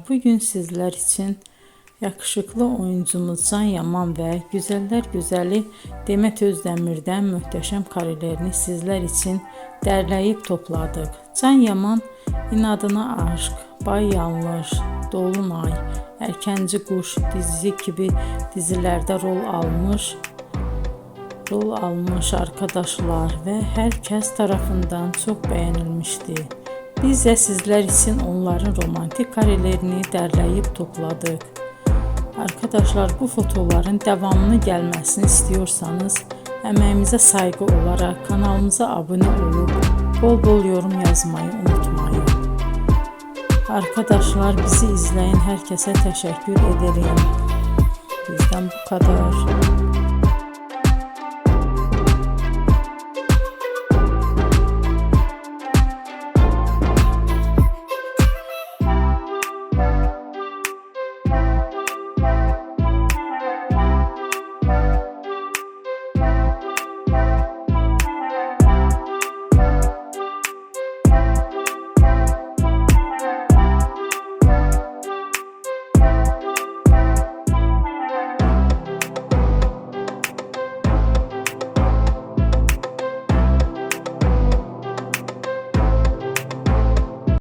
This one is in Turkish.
bugün sizler için yakışıklı oyuncumuz Can Yaman ve güzeller güzeli Demet Özdemir'den muhteşem karelerini sizler için derleyip topladık. Can Yaman İnadına Aşk, Bay Yanlış, Dolunay, Erkenci Kuş dizi gibi dizilerde rol almış arkadaşlar ve herkes tarafından çok beğenilmişti. Biz de sizler için onların romantik karelerini derleyip topladık. Arkadaşlar, bu fotoların devamını gelmesini istiyorsanız emeğimize saygı olarak kanalımıza abone olup bol bol yorum yazmayı unutmayın. Arkadaşlar, bizi izleyen herkese teşekkür ederim. Bizden bu kadar.